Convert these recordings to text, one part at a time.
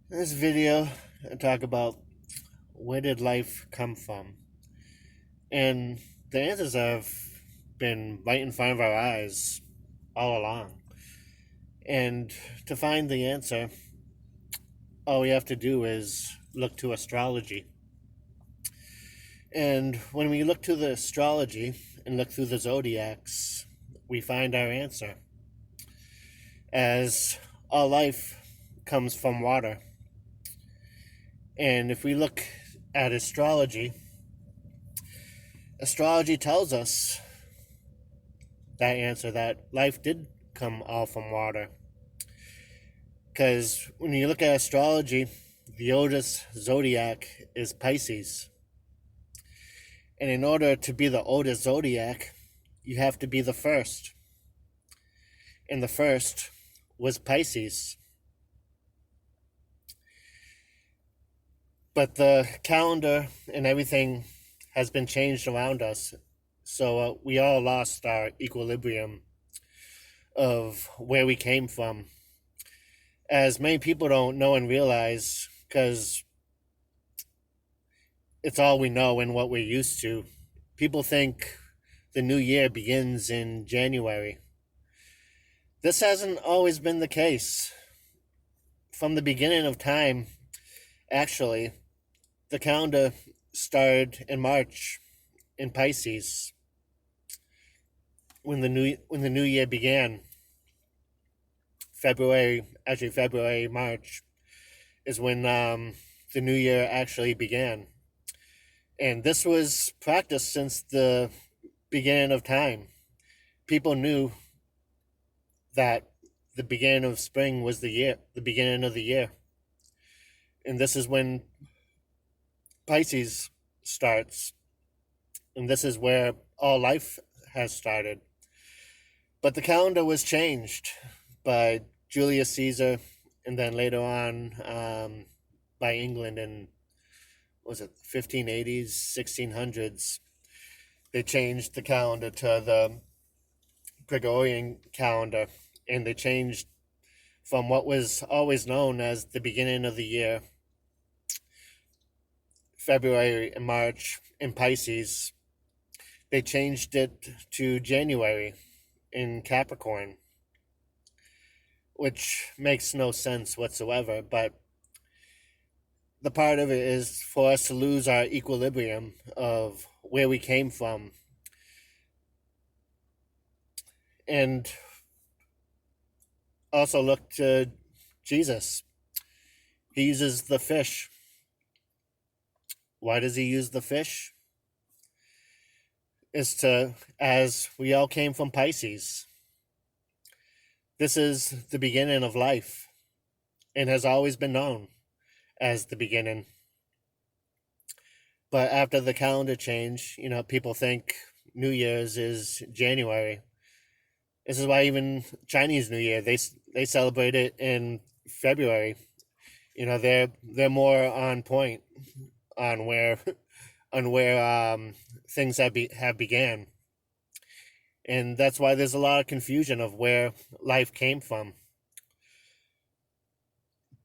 In this video, I talk about where did life come from? And the answers have been right in front of our eyes all along. And to find the answer, all we have to do is look to astrology. And when we look to the astrology and look through the zodiacs, we find our answer. As all life comes from water. And if we look at astrology tells us that answer, that life did come all from water. Because when you look at astrology, the oldest zodiac is Pisces. And in order to be the oldest zodiac, you have to be the first. And the first was Pisces. But the calendar and everything has been changed around us. So we all lost our equilibrium of where we came from. As many people don't know and realize, because it's all we know and what we're used to. People think the new year begins in January. This hasn't always been the case. From the beginning of time, actually, the calendar started in March in Pisces when the new year began. February, March is when the new year actually began. And this was practiced since the beginning of time. People knew that the beginning of spring was the beginning of the year. And this is when Pisces starts. And this is where all life has started. But the calendar was changed by Julius Caesar and then later on by England in, was it 1580s, 1600s. They changed the calendar to the Gregorian calendar, and they changed from what was always known as the beginning of the year, February and March in Pisces. They changed it to January in Capricorn, which makes no sense whatsoever. But the part of it is for us to lose our equilibrium of where we came from. And also look to Jesus. He uses the fish. Why does he use the fish? As we all came from Pisces. This is the beginning of life and has always been known as the beginning. But after the calendar change, people think New Year's is January. This is why even Chinese New Year, they celebrate it in February. They're more on point on where things have began. And that's why there's a lot of confusion of where life came from.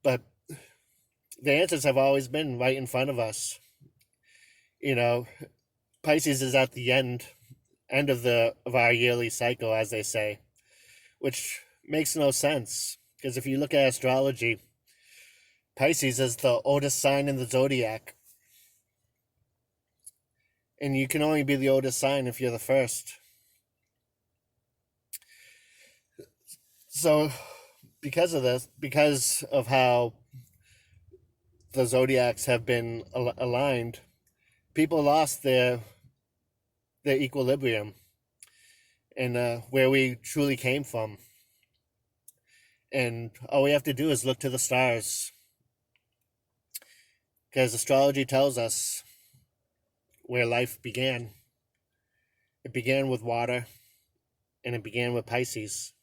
But the answers have always been right in front of us. Pisces is at the end of our yearly cycle, as they say, which makes no sense. Because if you look at astrology, Pisces is the oldest sign in the zodiac. And you can only be the oldest sign if you're the first. So, because of how the zodiacs have been aligned, people lost their equilibrium and where we truly came from. And all we have to do is look to the stars, because astrology tells us where life began. It began with water, and it began with Pisces.